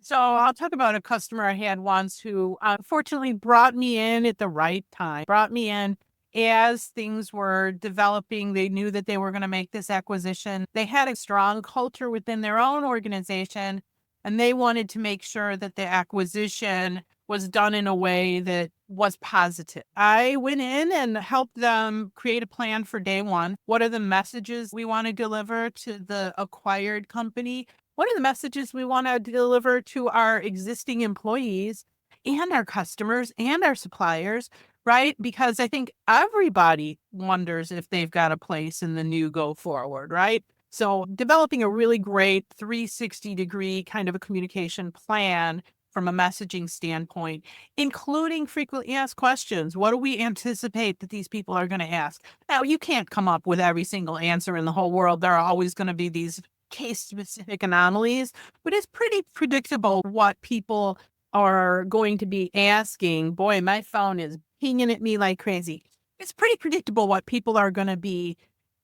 So I'll talk about a customer I had once who unfortunately brought me in at the right time, brought me in as things were developing. They knew that they were going to make this acquisition. They had a strong culture within their own organization, and they wanted to make sure that the acquisition was done in a way that was positive. I went in and helped them create a plan for day one. What are the messages we want to deliver to the acquired company? What are the messages we want to deliver to our existing employees and our customers and our suppliers, right? Because I think everybody wonders if they've got a place in the new go forward, right? So developing a really great 360-degree kind of a communication plan from a messaging standpoint, including frequently asked questions. What do we anticipate that these people are going to ask? Now, you can't come up with every single answer in the whole world. There are always going to be these case-specific anomalies, but it's pretty predictable what people are going to be asking. Boy, my phone is pinging at me like crazy. It's pretty predictable what people are going to be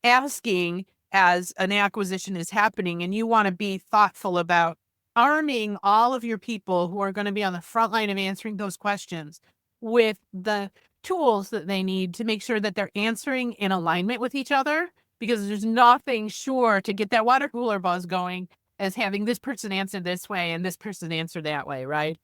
asking as an acquisition is happening, and you want to be thoughtful about arming all of your people who are going to be on the front line of answering those questions with the tools that they need to make sure that they're answering in alignment with each other, because there's nothing sure to get that water cooler buzz going as having this person answer this way and this person answer that way, right?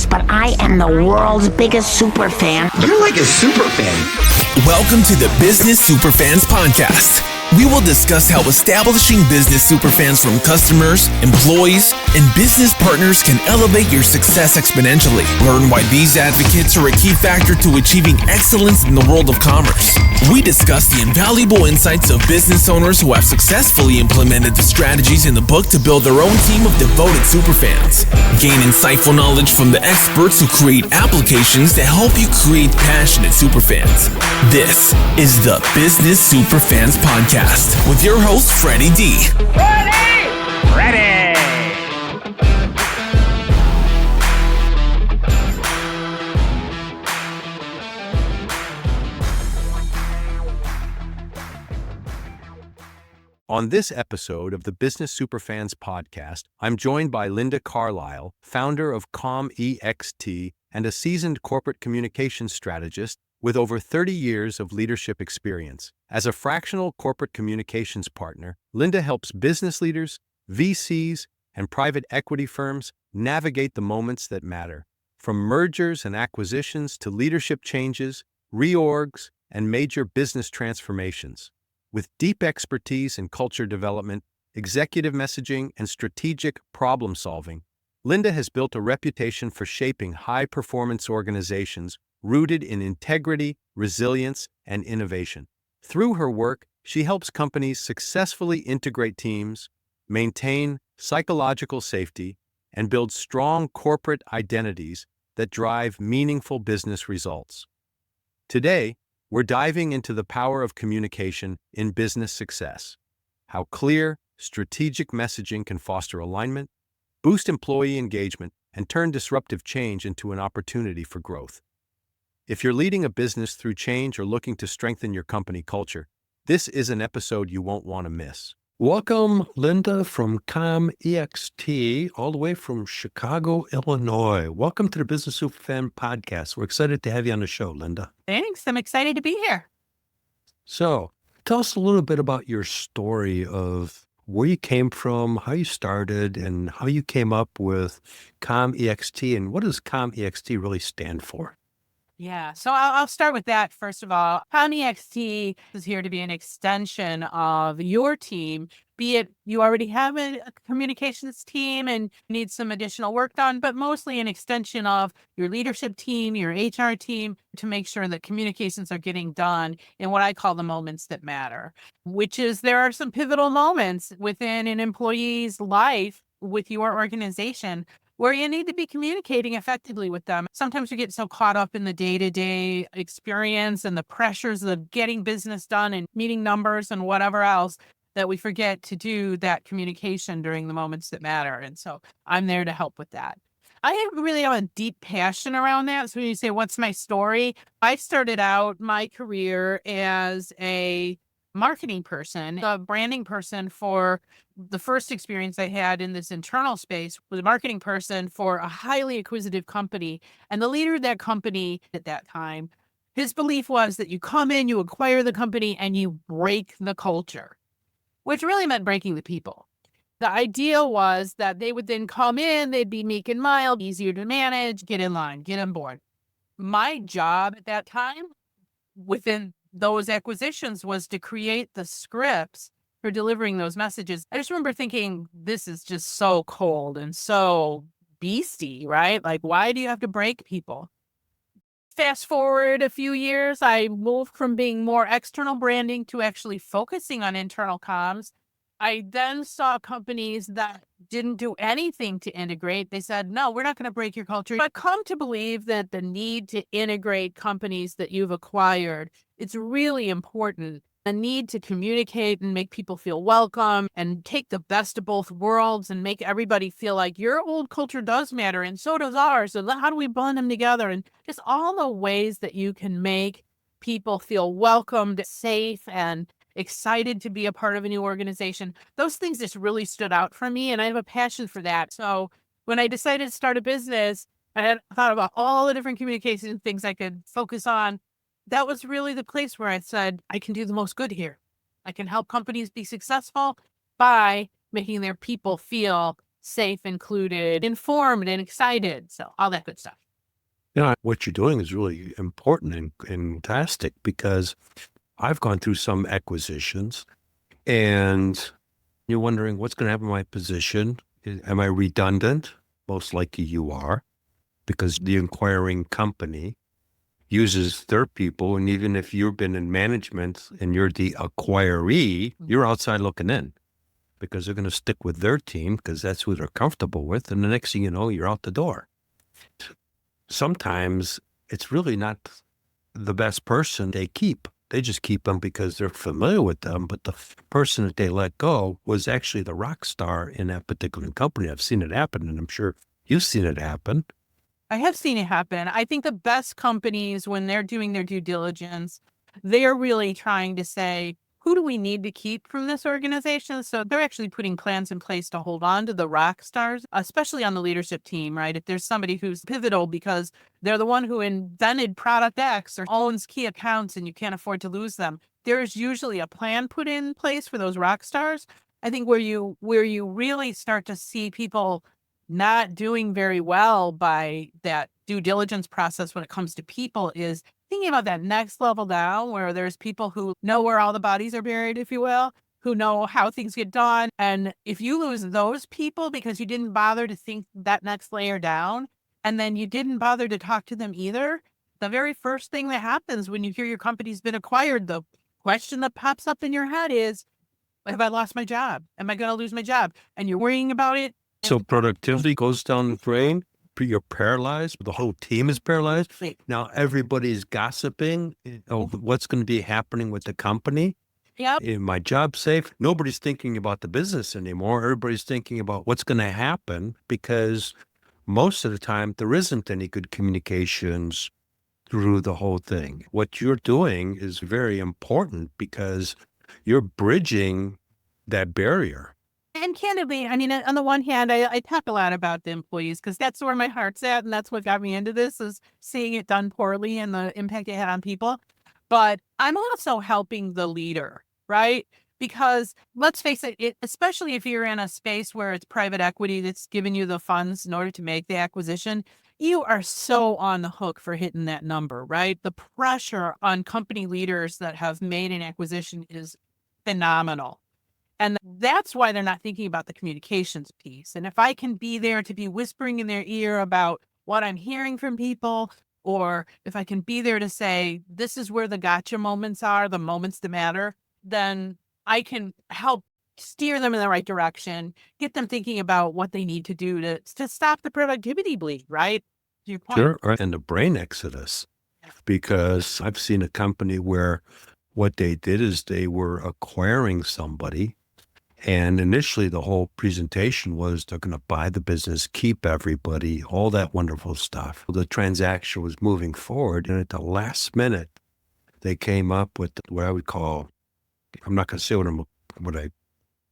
But I am the world's biggest super fan. You're like a super fan. Welcome to the Business Superfans podcast. We will discuss how establishing business superfans from customers, employees, and business partners can elevate your success exponentially. Learn why these advocates are a key factor to achieving excellence in the world of commerce. We discuss the invaluable insights of business owners who have successfully implemented the strategies in the book to build their own team of devoted superfans. Gain insightful knowledge from the experts who create applications to help you create passionate superfans. This is the Business Superfans podcast with your host, Freddy D. Freddy! On this episode of the Business Superfans podcast, I'm joined by Linda Carlisle, founder of ComEXT and a seasoned corporate communications strategist with over 30 years of leadership experience. As a fractional corporate communications partner, Linda helps business leaders, VCs, and private equity firms navigate the moments that matter, from mergers and acquisitions to leadership changes, reorgs, and major business transformations. With deep expertise in culture development, executive messaging, and strategic problem solving, Linda has built a reputation for shaping high-performance organizations rooted in integrity, resilience, and innovation. Through her work, she helps companies successfully integrate teams, maintain psychological safety, and build strong corporate identities that drive meaningful business results. Today, we're diving into the power of communication in business success, how clear, strategic messaging can foster alignment, boost employee engagement, and turn disruptive change into an opportunity for growth. If you're leading a business through change or looking to strengthen your company culture, this is an episode you won't want to miss. Welcome, Linda from ComEXT, all the way from Chicago, Illinois. Welcome to the Business Superfan podcast. We're excited to have you on the show, Linda. Thanks. I'm excited to be here. So, tell us a little bit about your story of where you came from, how you started, and how you came up with ComEXT, and what does ComEXT really stand for? Yeah, so I'll start with that. First of all, ComEXT is here to be an extension of your team, be it you already have a communications team and need some additional work done, but mostly an extension of your leadership team, your HR team, to make sure that communications are getting done in what I call the moments that matter, which is there are some pivotal moments within an employee's life with your organization where you need to be communicating effectively with them. Sometimes we get so caught up in the day-to-day experience and the pressures of getting business done and meeting numbers and whatever else that we forget to do that communication during the moments that matter. And so I'm there to help with that. I really have a deep passion around that. So when you say, what's my story? I started out my career as a marketing person, the branding person for the first experience I had in this internal space was a marketing person for a highly acquisitive company. And the leader of that company at that time, his belief was that you come in, you acquire the company, and you break the culture, which really meant breaking the people. The idea was that they would then come in, they'd be meek and mild, easier to manage, get in line, get on board. My job at that time within those acquisitions was to create the scripts for delivering those messages. I just remember thinking, this is just so cold and so beastie, right? Like, why do you have to break people? Fast forward a few years, I moved from being more external branding to actually focusing on internal comms. I then saw companies that didn't do anything to integrate. They said, no, we're not going to break your culture. But come to believe that the need to integrate companies that you've acquired, it's really important. The need to communicate and make people feel welcome and take the best of both worlds and make everybody feel like your old culture does matter and so does ours. So how do we bond them together? And just all the ways that you can make people feel welcomed, safe, and excited to be a part of a new organization. Those things just really stood out for me, and I have a passion for that. So when I decided to start a business, I had thought about all the different communication things I could focus on. That was really the place where I said, I can do the most good here. I can help companies be successful by making their people feel safe, included, informed, and excited. So all that good stuff. What you're doing is really important and fantastic because I've gone through some acquisitions and you're wondering what's going to happen to my position. Am I redundant? Most likely you are, because the acquiring company uses their people. And even if you've been in management and you're the acquiree, you're outside looking in because they're going to stick with their team because that's who they're comfortable with. And the next thing you know, you're out the door. Sometimes it's really not the best person they keep. They just keep them because they're familiar with them. But the person that they let go was actually the rock star in that particular company. I've seen it happen, and I'm sure you've seen it happen. I have seen it happen. I think the best companies, when they're doing their due diligence, they're really trying to say, who do we need to keep from this organization? So they're actually putting plans in place to hold on to the rock stars, especially on the leadership team, right? If there's somebody who's pivotal because they're the one who invented product X or owns key accounts and you can't afford to lose them, there's usually a plan put in place for those rock stars. I think where you really start to see people not doing very well by that due diligence process when it comes to people is thinking about that next level down where there's people who know where all the bodies are buried, if you will, who know how things get done. And if you lose those people because you didn't bother to think that next layer down, and then you didn't bother to talk to them either, the very first thing that happens when you hear your company's been acquired, the question that pops up in your head is, have I lost my job? Am I going to lose my job? And you're worrying about it. So productivity goes down the drain. You're paralyzed. The whole team is paralyzed. Now everybody's gossiping. What's going to be happening with the company? Yep. Is my job safe? Nobody's thinking about the business anymore. Everybody's thinking about what's going to happen because most of the time there isn't any good communications through the whole thing. What you're doing is very important because you're bridging that barrier. And candidly, I mean, on the one hand, I talk a lot about the employees because that's where my heart's at. And that's what got me into this is seeing it done poorly and the impact it had on people. But I'm also helping the leader, right? Because let's face it, especially if you're in a space where it's private equity that's giving you the funds in order to make the acquisition, you are so on the hook for hitting that number, right? The pressure on company leaders that have made an acquisition is phenomenal. And that's why they're not thinking about the communications piece. And if I can be there to be whispering in their ear about what I'm hearing from people, or if I can be there to say, this is where the gotcha moments are, the moments that matter, then I can help steer them in the right direction, get them thinking about what they need to do to stop the productivity bleed, right? To your point. Sure. And the brain exodus, because I've seen a company where what they did is they were acquiring somebody. And initially, the whole presentation was they're going to buy the business, keep everybody, all that wonderful stuff. The transaction was moving forward. And at the last minute, they came up with what I would call I'm not going to say what I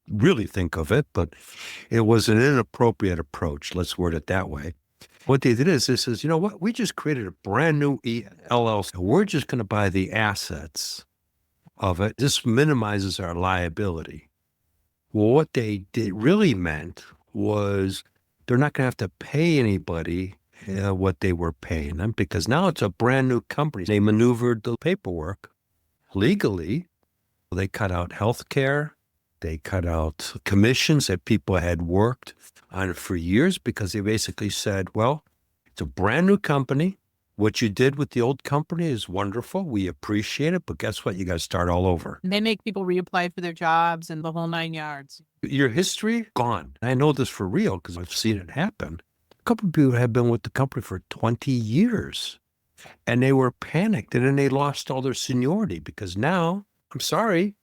really think of it, but it was an inappropriate approach. Let's word it that way. What they did is, this is, you know what? We just created a brand new LLC. We're just going to buy the assets of it. This minimizes our liability. Well, what they really meant was they're not going to have to pay anybody what they were paying them, because now it's a brand new company. They maneuvered the paperwork legally. They cut out health care. They cut out commissions that people had worked on for years, because they basically said, well, it's a brand new company. What you did with the old company is wonderful. We appreciate it. But guess what? You got to start all over. They make people reapply for their jobs and the whole 9 yards. Your history, gone. I know this for real because I've seen it happen. A couple of people have been with the company for 20 years, and they were panicked, and then they lost all their seniority, because now, I'm sorry,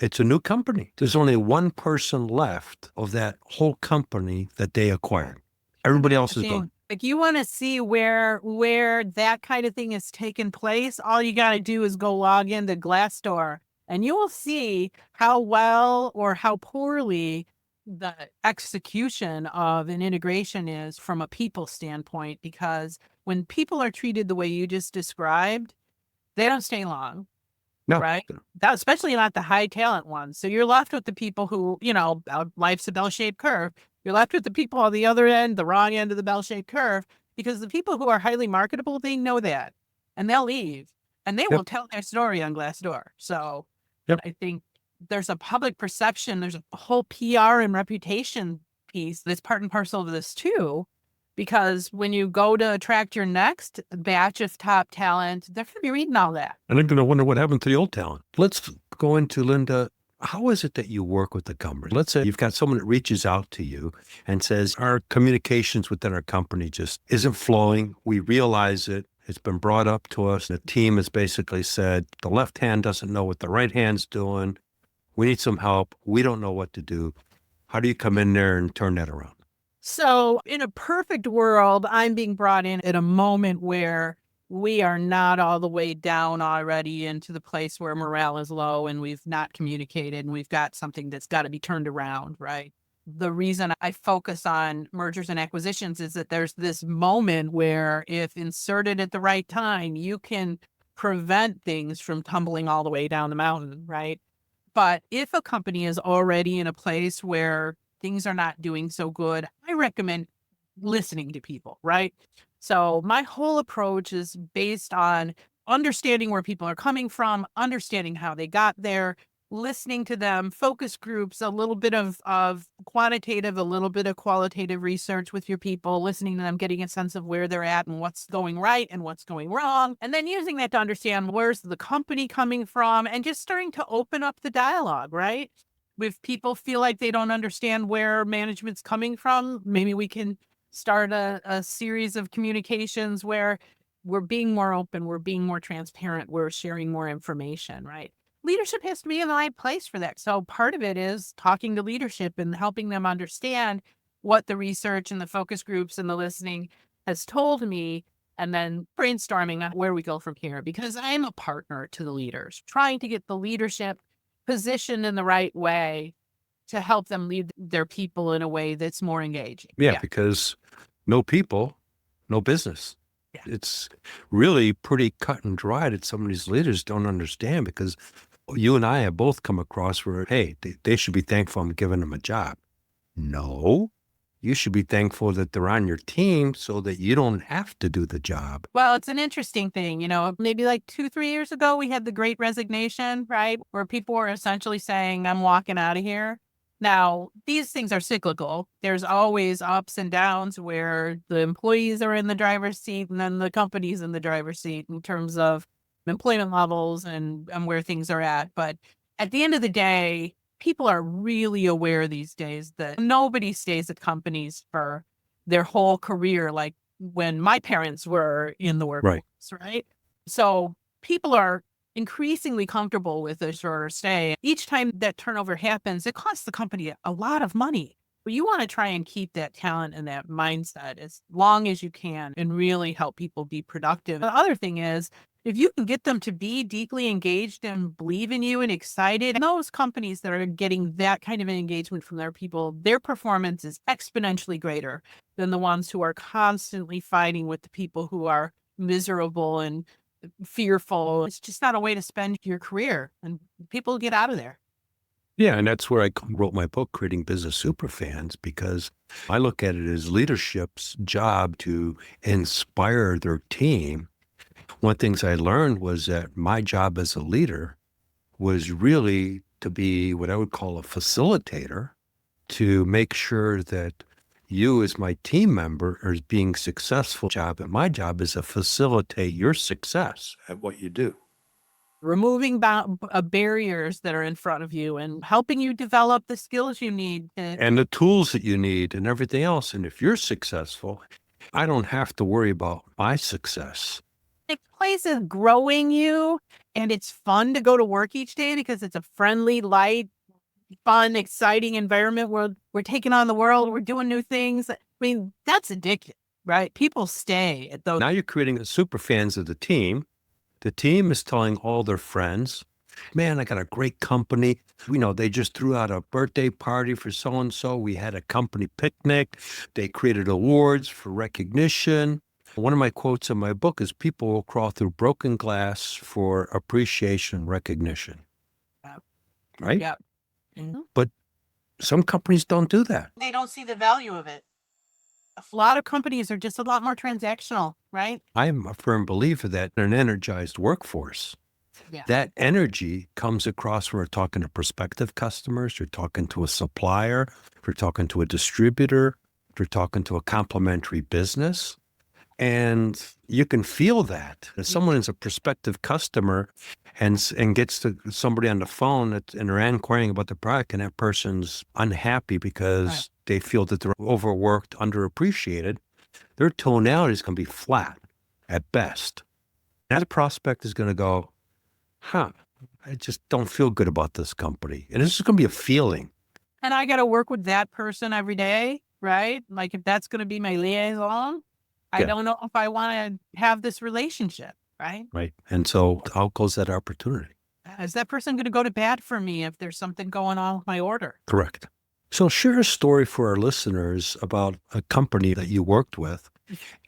it's a new company. There's only one person left of that whole company that they acquired. Everybody else is gone. Like, you want to see where that kind of thing has taken place, all you got to do is go log into Glassdoor, and you will see how well or how poorly the execution of an integration is from a people standpoint. Because when people are treated the way you just described, they don't stay long. No. Right? Especially not the high talent ones. So you're left with the people who, life's a bell-shaped curve. You're left with the people on the other end, the wrong end of the bell-shaped curve, because the people who are highly marketable, they know that, and they'll leave, and they will tell their story on Glassdoor. So I think there's a public perception, there's a whole PR and reputation piece that's part and parcel of this too, because when you go to attract your next batch of top talent, they're going to be reading all that. And they're going to wonder what happened to the old talent. Let's go into, Linda, how is it that you work with the company? Let's say you've got someone that reaches out to you and says, our communications within our company just isn't flowing. We realize it. It's been brought up to us. The team has basically said, the left hand doesn't know what the right hand's doing. We need some help. We don't know what to do. How do you come in there and turn that around? So in a perfect world, I'm being brought in at a moment where we are not all the way down already into the place where morale is low and we've not communicated and we've got something that's got to be turned around, right? The reason I focus on mergers and acquisitions is that there's this moment where, if inserted at the right time, you can prevent things from tumbling all the way down the mountain, right? But if a company is already in a place where things are not doing so good, I recommend listening to people, right? So my whole approach is based on understanding where people are coming from, understanding how they got there, listening to them, focus groups, a little bit of quantitative, a little bit of qualitative research with your people, listening to them, getting a sense of where they're at and what's going right and what's going wrong, and then using that to understand where's the company coming from and just starting to open up the dialogue, right? If people feel like they don't understand where management's coming from, maybe we can start a series of communications where we're being more open, we're being more transparent, we're sharing more information, right? Leadership has to be in the right place for that. So part of it is talking to leadership and helping them understand what the research and the focus groups and the listening has told me, and then brainstorming on where we go from here, because I'm a partner to the leaders, trying to get the leadership positioned in the right way to help them lead their people in a way that's more engaging. Yeah, because no people, no business. Yeah. It's really pretty cut and dry that some of these leaders don't understand, because you and I have both come across where, hey, they should be thankful I'm giving them a job. No, you should be thankful that they're on your team so that you don't have to do the job. Well, it's an interesting thing, maybe like 2-3 years ago, we had the Great Resignation, right? Where people were essentially saying, I'm walking out of here. Now, these things are cyclical. There's always ups and downs where the employees are in the driver's seat and then the company's in the driver's seat in terms of employment levels and where things are at. But at the end of the day, people are really aware these days that nobody stays at companies for their whole career, like when my parents were in the workforce, right? So people are increasingly comfortable with a shorter stay. Each time that turnover happens, it costs the company a lot of money. But you want to try and keep that talent and that mindset as long as you can and really help people be productive. The other thing is If you can get them to be deeply engaged and believe in you and excited, and those companies that are getting that kind of engagement from their people, their performance is exponentially greater than the ones who are constantly fighting with the people who are miserable and fearful. It's just not a way to spend your career, and people get out of there. Yeah, and that's where I wrote my book, Creating Business Superfans, because I look at it as leadership's job to inspire their team. One of the things I learned was that my job as a leader was really to be what I would call a facilitator, to make sure that you as my team member are being successful. And my job is to facilitate your success at what you do. Removing barriers that are in front of you and helping you develop the skills you need. And the tools that you need and everything else. And if you're successful, I don't have to worry about my success. The place is growing you, and it's fun to go to work each day because it's a friendly, light, fun, exciting environment where we're taking on the world, we're doing new things. I mean, that's addictive, right? People stay at those. Now you're creating the super fans of the team. The team is telling all their friends, man, I got a great company. They just threw out a birthday party for so-and-so. We had a company picnic. They created awards for recognition. One of my quotes in my book is people will crawl through broken glass for appreciation and recognition. Yep. Right? Yep. Mm-hmm. But some companies don't do that. They don't see the value of it. A lot of companies are just a lot more transactional, right? I'm a firm believer that an energized workforce, that energy comes across when we're talking to prospective customers, you're talking to a supplier, you're talking to a distributor, you're talking to a complementary business. And you can feel that. If someone is a prospective customer and gets to somebody on the phone and they're inquiring about the product, and that person's unhappy because they feel that they're overworked, underappreciated, their tonality is going to be flat at best. That prospect is going to go, I just don't feel good about this company. And it's just going to be a feeling. And I got to work with that person every day, right? Like if that's going to be my liaison, I don't know if I want to have this relationship, right? Right. And so out goes that opportunity. Is that person going to go to bat for me if there's something going on with my order? Correct. So share a story for our listeners about a company that you worked with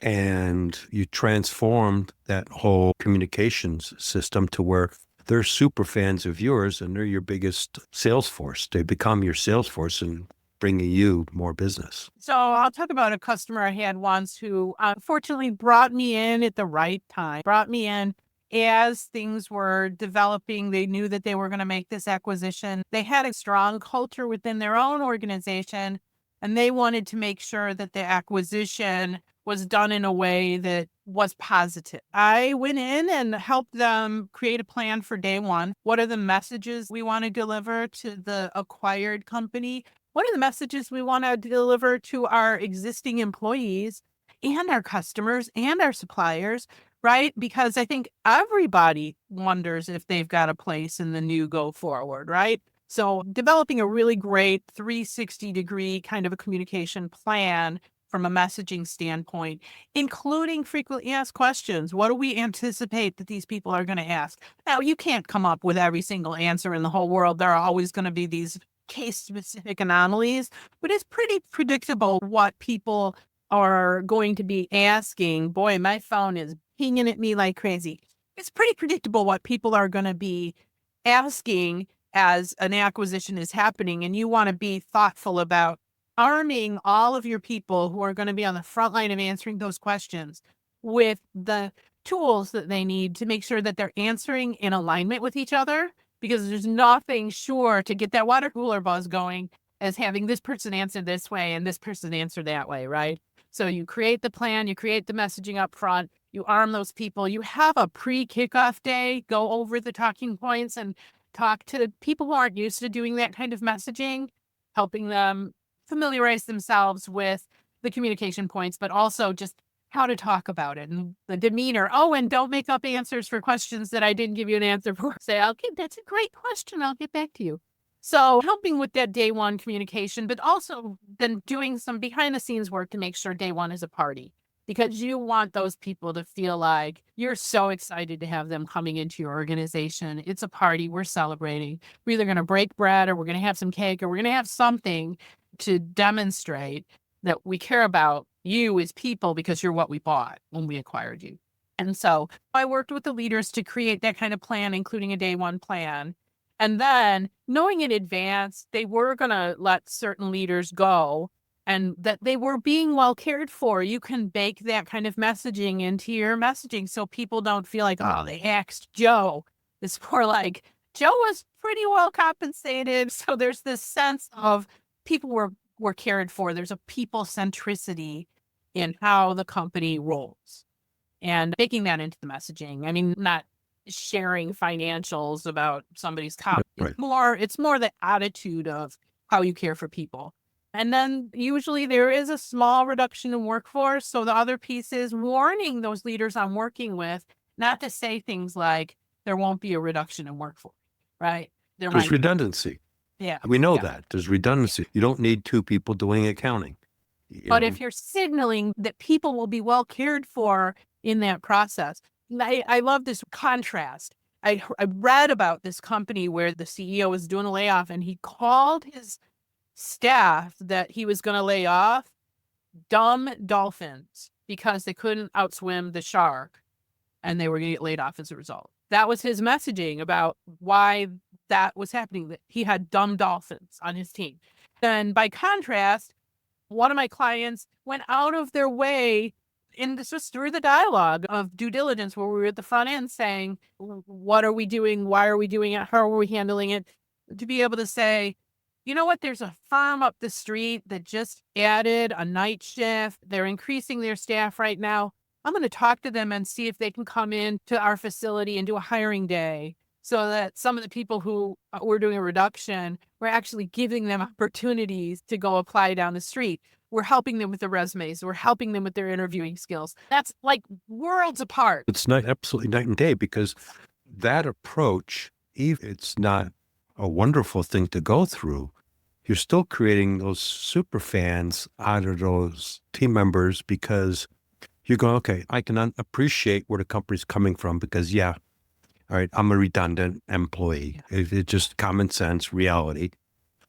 and you transformed that whole communications system to where they're super fans of yours and they're your biggest sales force. They become your sales force and bringing you more business. So I'll talk about a customer I had once who fortunately brought me in at the right time, brought me in as things were developing. They knew that they were going to make this acquisition. They had a strong culture within their own organization, and they wanted to make sure that the acquisition was done in a way that was positive. I went in and helped them create a plan for day one. What are the messages we want to deliver to the acquired company? What are the messages we want to deliver to our existing employees and our customers and our suppliers, right? Because I think everybody wonders if they've got a place in the new go forward, right? So developing a really great 360-degree kind of a communication plan from a messaging standpoint, including frequently asked questions. What do we anticipate that these people are going to ask? Now, you can't come up with every single answer in the whole world. There are always going to be these case-specific anomalies, but it's pretty predictable what people are going to be asking. Boy, my phone is pinging at me like crazy. It's pretty predictable what people are going to be asking as an acquisition is happening, and you want to be thoughtful about arming all of your people who are going to be on the front line of answering those questions with the tools that they need to make sure that they're answering in alignment with each other, because there's nothing sure to get that water cooler buzz going as having this person answer this way and this person answer that way, right? So you create the plan, you create the messaging up front, you arm those people, you have a pre-kickoff day, go over the talking points and talk to people who aren't used to doing that kind of messaging, helping them familiarize themselves with the communication points, but also just how to talk about it and the demeanor. Oh, and don't make up answers for questions that I didn't give you an answer for. Say, okay, that's a great question. I'll get back to you. So helping with that day one communication, but also then doing some behind the scenes work to make sure day one is a party. because you want those people to feel like you're so excited to have them coming into your organization. It's a party. We're celebrating. We're either going to break bread or we're going to have some cake or we're going to have something to demonstrate that we care about you as people because you're what we bought when we acquired you. And so I worked with the leaders to create that kind of plan, including a day one plan. And then knowing in advance, they were going to let certain leaders go and that they were being well cared for. You can bake that kind of messaging into your messaging so people don't feel like, oh, they axed Joe. It's more like Joe was pretty well compensated. So there's this sense of people were cared for. There's a people centricity in how the company rolls and baking that into the messaging. I mean, not sharing financials about somebody's comp. Right. It's more the attitude of how you care for people. And then usually there is a small reduction in workforce. So the other piece is warning those leaders I'm working with not to say things like there won't be a reduction in workforce, right? There's redundancy. Yeah. We know that. There's redundancy. You don't need two people doing accounting. But if you're signaling that people will be well cared for in that process, I love this contrast. I read about this company where the CEO was doing a layoff and he called his staff that he was going to lay off dumb dolphins because they couldn't outswim the shark and they were going to get laid off as a result. That was his messaging about why that was happening, that he had dumb dolphins on his team. Then by contrast, one of my clients went out of their way, and this was through the dialogue of due diligence where we were at the front end saying, what are we doing? Why are we doing it? How are we handling it? To be able to say, you know what? There's a firm up the street that just added a night shift. They're increasing their staff right now. I'm going to talk to them and see if they can come in to our facility and do a hiring day so that some of the people who were doing a reduction, we're actually giving them opportunities to go apply down the street. We're helping them with their resumes. We're helping them with their interviewing skills. That's like worlds apart. It's not absolutely night and day because that approach, even it's not a wonderful thing to go through, you're still creating those super fans out of those team members because you go, okay, I can appreciate where the company's coming from because, yeah, all right, I'm a redundant employee. It's just common sense reality.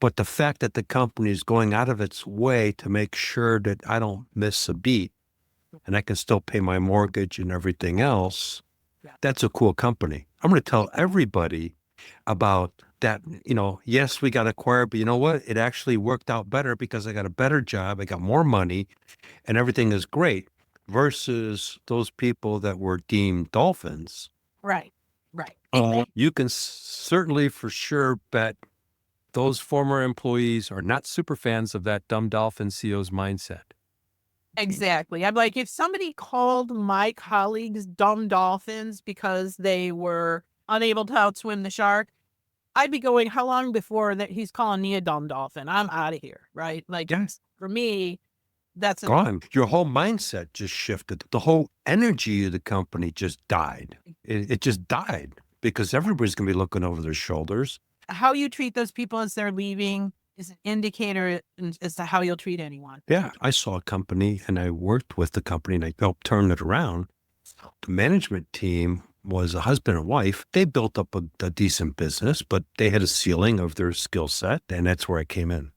But the fact that the company is going out of its way to make sure that I don't miss a beat and I can still pay my mortgage and everything else, that's a cool company. I'm going to tell everybody about that. Yes, we got acquired, but you know what? It actually worked out better because I got a better job. I got more money and everything is great versus those people that were deemed dolphins. Right. You can certainly for sure bet those former employees are not super fans of that dumb dolphin CEO's mindset. Exactly. I'm like, if somebody called my colleagues dumb dolphins because they were unable to outswim the shark, I'd be going, how long before that he's calling me a dumb dolphin? I'm out of here, right? Like, Yes. For me, that's gone. Your whole mindset just shifted. The whole energy of the company just died. It just died because everybody's going to be looking over their shoulders. How you treat those people as they're leaving is an indicator as to how you'll treat anyone. Yeah. I saw a company and I worked with the company and I helped turn it around. The management team was a husband and wife. They built up a decent business, but they had a ceiling of their skill set, and that's where I came in.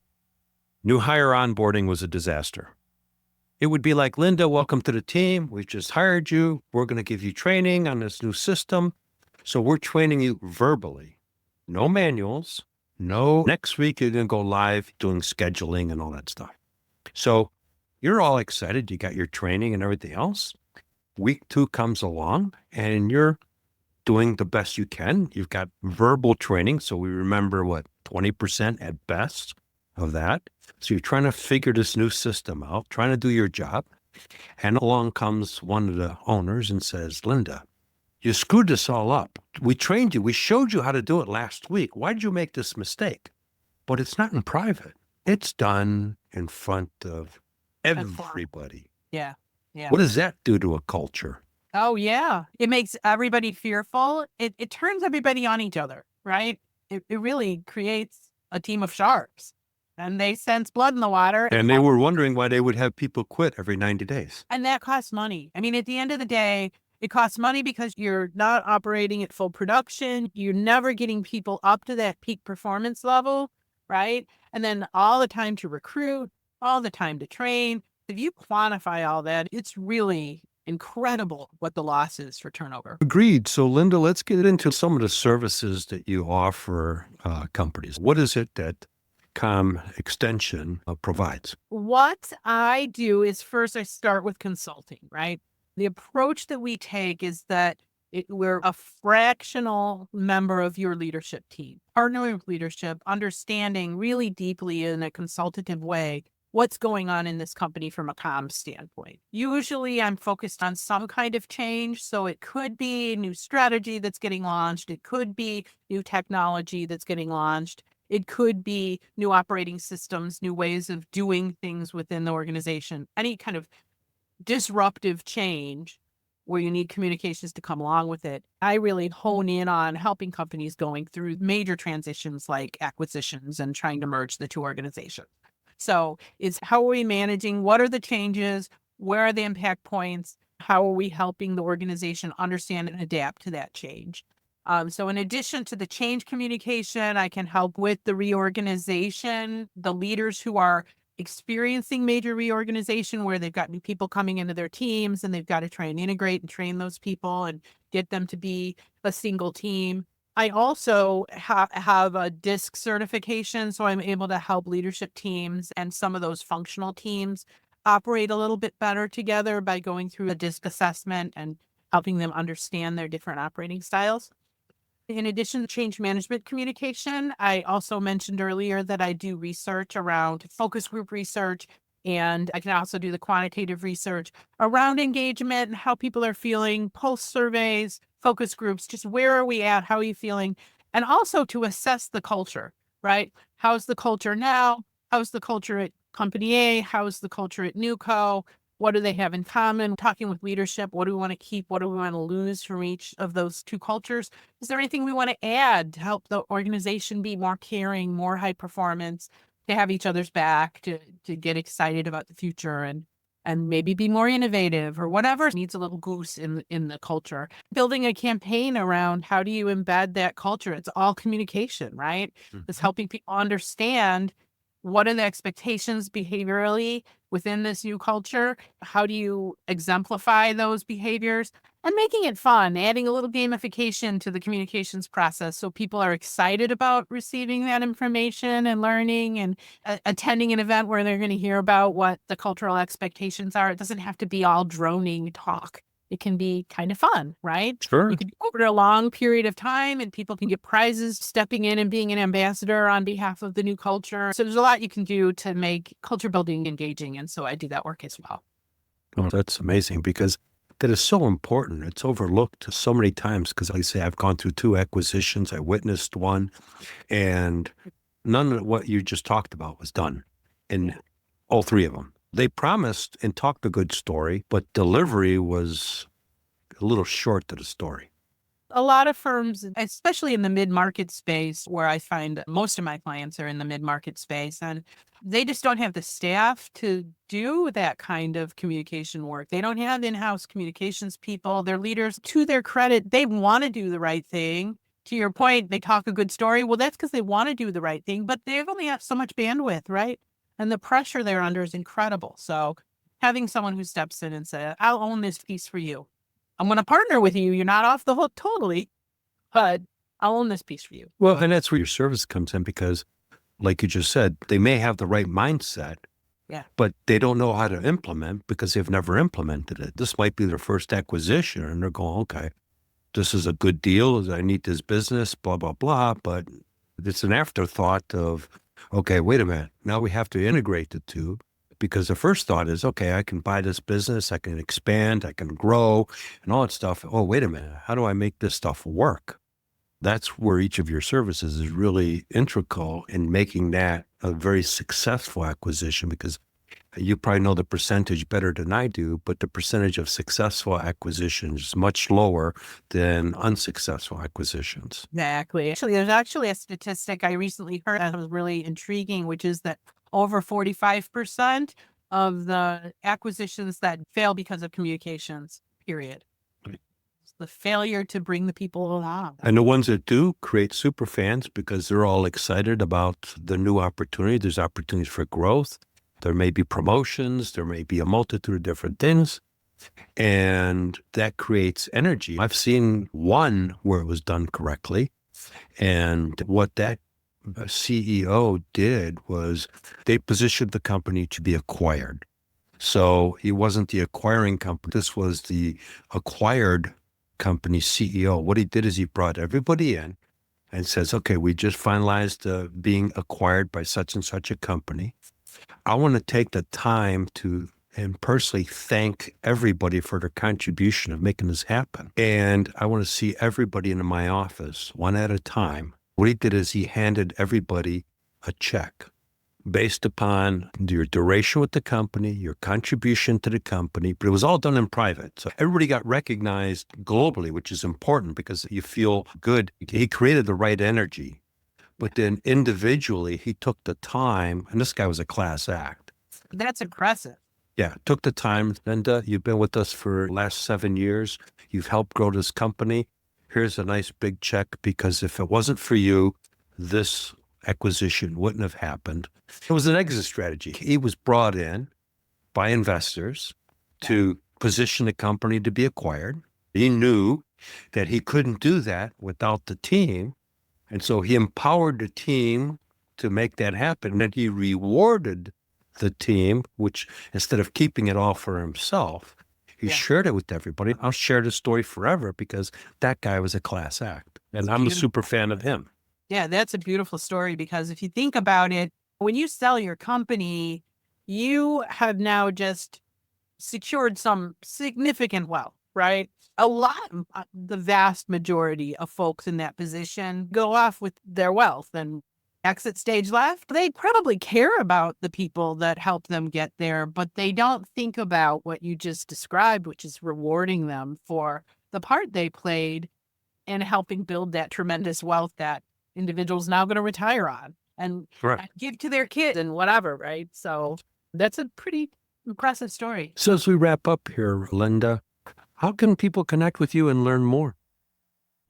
New hire onboarding was a disaster. It would be like, Linda, welcome to the team. We've just hired you. We're going to give you training on this new system. So we're training you verbally. No manuals. No, next week you're going to go live doing scheduling and all that stuff. So you're all excited. You got your training and everything else. Week 2 comes along and you're doing the best you can. You've got verbal training. So we remember 20% at best of that. So you're trying to figure this new system out, trying to do your job. And along comes one of the owners and says, Linda, you screwed this all up. We trained you. We showed you how to do it last week. Why did you make this mistake? But it's not in private. It's done in front of everybody. Yeah. What does that do to a culture? Oh, yeah. It makes everybody fearful. It turns everybody on each other, right? It really creates a team of sharks. and they sense blood in the water. And they were wondering why they would have people quit every 90 days. And that costs money. I mean, at the end of the day, it costs money because you're not operating at full production. You're never getting people up to that peak performance level, right? And then all the time to recruit, all the time to train. If you quantify all that, it's really incredible what the loss is for turnover. Agreed. So, Linda, let's get into some of the services that you offer companies. What is it that Com Extension provides? What I do is first I start with consulting, right? The approach that we take is that we're a fractional member of your leadership team, partnering with leadership, understanding really deeply in a consultative way what's going on in this company from a comms standpoint. Usually I'm focused on some kind of change. So it could be new strategy that's getting launched. It could be new technology that's getting launched. It could be new operating systems, new ways of doing things within the organization, any kind of disruptive change where you need communications to come along with it. I really hone in on helping companies going through major transitions like acquisitions and trying to merge the two organizations. So it's how are we managing? What are the changes? Where are the impact points? How are we helping the organization understand and adapt to that change? So in addition to the change communication, I can help with the reorganization, the leaders who are experiencing major reorganization where they've got new people coming into their teams and they've got to try and integrate and train those people and get them to be a single team. I also have a DISC certification, so I'm able to help leadership teams and some of those functional teams operate a little bit better together by going through a DISC assessment and helping them understand their different operating styles. In addition to change management communication, I also mentioned earlier that I do research around focus group research, and I can also do the quantitative research around engagement and how people are feeling, pulse surveys, focus groups, just where are we at, how are you feeling, and also to assess the culture, right? How's the culture now? How's the culture at company A? How's the culture at NewCo? What do they have in common? Talking with leadership, what do we want to keep? What do we want to lose from each of those two cultures? Is there anything we want to add to help the organization be more caring, more high performance, to have each other's back, to get excited about the future and maybe be more innovative or whatever needs a little goose in the culture? Building a campaign around how do you embed that culture? It's all communication, right? It's helping people understand what are the expectations behaviorally within this new culture? How do you exemplify those behaviors? And making it fun, adding a little gamification to the communications process so people are excited about receiving that information and learning and attending an event where they're going to hear about what the cultural expectations are. It doesn't have to be all droning talk. It can be kind of fun, right? Sure. You can do it over a long period of time and people can get prizes stepping in and being an ambassador on behalf of the new culture. So there's a lot you can do to make culture building engaging. And so I do that work as well. Oh, that's amazing because that is so important. It's overlooked so many times because, like I say, I've gone through 2 acquisitions. I witnessed one, and none of what you just talked about was done in all 3 of them. They promised and talked a good story, but delivery was a little short to the story. A lot of firms, especially in the mid-market space, where I find most of my clients are in the mid-market space, and they just don't have the staff to do that kind of communication work. They don't have in-house communications people. Their leaders, to their credit, they want to do the right thing. To your point, they talk a good story. Well, that's because they want to do the right thing, but they've only got so much bandwidth, right? And the pressure they're under is incredible. So having someone who steps in and says, I'll own this piece for you. I'm going to partner with you. You're not off the hook totally, but I'll own this piece for you. Well, and that's where your service comes in because, like you just said, they may have the right mindset, but they don't know how to implement because they've never implemented it. This might be their first acquisition and they're going, okay, this is a good deal. I need this business, blah, blah, blah. But it's an afterthought of, okay, wait a minute. Now we have to integrate the two because the first thought is, okay, I can buy this business, I can expand, I can grow and all that stuff. Oh, wait a minute. How do I make this stuff work? That's where each of your services is really integral in making that a very successful acquisition because You probably know the percentage better than I do, but the percentage of successful acquisitions is much lower than unsuccessful acquisitions. Exactly. Actually, there's actually a statistic I recently heard that was really intriguing, which is that over 45% of the acquisitions that fail because of communications, period. It's the failure to bring the people along. And the ones that do create super fans because they're all excited about the new opportunity. There's opportunities for growth. There may be promotions. There may be a multitude of different things. And that creates energy. I've seen one where it was done correctly. And what that CEO did was they positioned the company to be acquired. So he wasn't the acquiring company. This was the acquired company CEO. What he did is he brought everybody in and says, okay, we just finalized being acquired by such and such a company. I want to take the time to and personally thank everybody for their contribution of making this happen. And I want to see everybody in my office one at a time. What he did is he handed everybody a check based upon your duration with the company, your contribution to the company, but it was all done in private. So everybody got recognized globally, which is important because you feel good. He created the right energy. But then individually, he took the time, and this guy was a class act. That's impressive. Yeah, took the time. Linda, you've been with us for the last 7 years. You've helped grow this company. Here's a nice big check because if it wasn't for you, this acquisition wouldn't have happened. It was an exit strategy. He was brought in by investors to position the company to be acquired. He knew that he couldn't do that without the team. And so he empowered the team to make that happen. And then he rewarded the team, which instead of keeping it all for himself, he shared it with everybody. I'll share the story forever because that guy was a class act. And I'm a super fan of him. Yeah, that's a beautiful story because if you think about it, when you sell your company, you have now just secured some significant wealth, right? The vast majority of folks in that position go off with their wealth and exit stage left. They probably care about the people that help them get there, but they don't think about what you just described, which is rewarding them for the part they played in helping build that tremendous wealth that individuals now going to retire on and give to their kids and whatever, right? So that's a pretty impressive story. So as we wrap up here, Linda, how can people connect with you and learn more?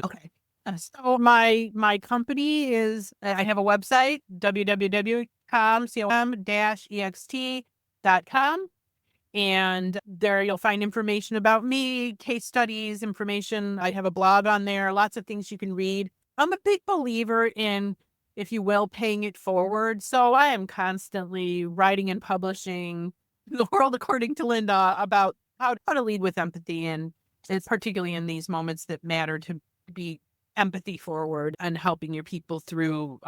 Okay. So my company is, I have a website, www.com-ext.com. And there you'll find information about me, case studies, information. I have a blog on there, lots of things you can read. I'm a big believer in, if you will, paying it forward. So I am constantly writing and publishing The World According to Linda about how to lead with empathy. And it's particularly in these moments that matter to be empathy forward and helping your people through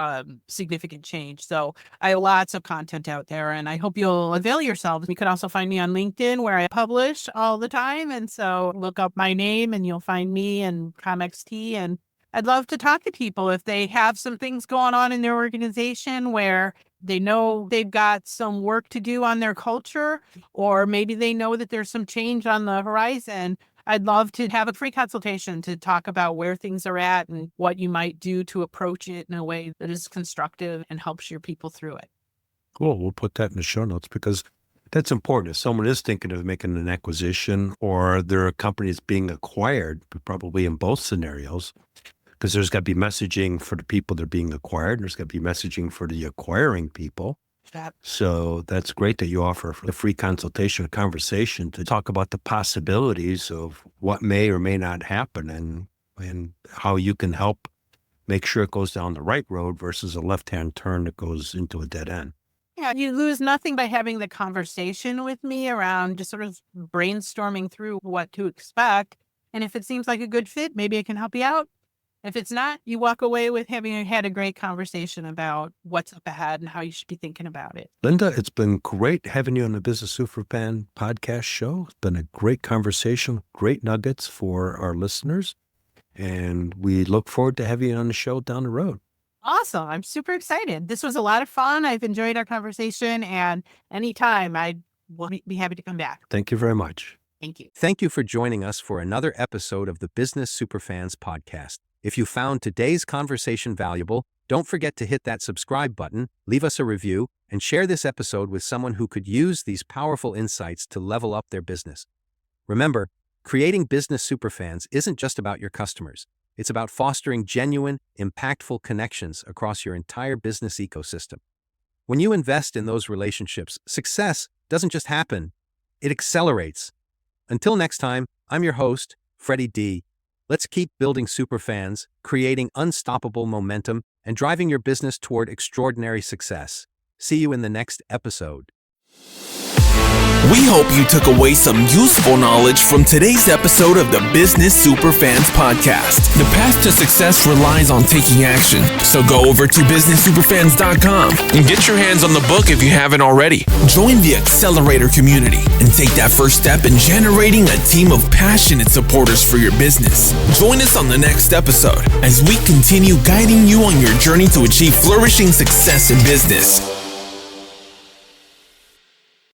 significant change. So I have lots of content out there and I hope you'll avail yourselves. You can also find me on LinkedIn where I publish all the time. And so look up my name and you'll find me and ComXT. And I'd love to talk to people if they have some things going on in their organization where they know they've got some work to do on their culture, or maybe they know that there's some change on the horizon. I'd love to have a free consultation to talk about where things are at and what you might do to approach it in a way that is constructive and helps your people through it. Cool. We'll put that in the show notes because that's important. If someone is thinking of making an acquisition or their company is being acquired, probably in both scenarios, because there's got to be messaging for the people that are being acquired. And there's got to be messaging for the acquiring people. So that's great that you offer a free consultation, a conversation to talk about the possibilities of what may or may not happen and how you can help make sure it goes down the right road versus a left-hand turn that goes into a dead end. Yeah, you lose nothing by having the conversation with me around just sort of brainstorming through what to expect. And if it seems like a good fit, maybe I can help you out. If it's not, you walk away with having had a great conversation about what's up ahead and how you should be thinking about it. Linda, it's been great having you on the Business Superfan podcast show. It's been a great conversation, great nuggets for our listeners. And we look forward to having you on the show down the road. Awesome. I'm super excited. This was a lot of fun. I've enjoyed our conversation. And anytime, I'd we'll be happy to come back. Thank you very much. Thank you. Thank you for joining us for another episode of the Business Superfans podcast. If you found today's conversation valuable, don't forget to hit that subscribe button, leave us a review, and share this episode with someone who could use these powerful insights to level up their business. Remember, creating business superfans isn't just about your customers. It's about fostering genuine, impactful connections across your entire business ecosystem. When you invest in those relationships, success doesn't just happen, it accelerates. Until next time, I'm your host, Freddy D. Let's keep building superfans, creating unstoppable momentum, and driving your business toward extraordinary success. See you in the next episode. We hope you took away some useful knowledge from today's episode of the Business Superfans podcast. The path to success relies on taking action. So go over to businesssuperfans.com and get your hands on the book if you haven't already. Join the Accelerator community and take that first step in generating a team of passionate supporters for your business. Join us on the next episode as we continue guiding you on your journey to achieve flourishing success in business.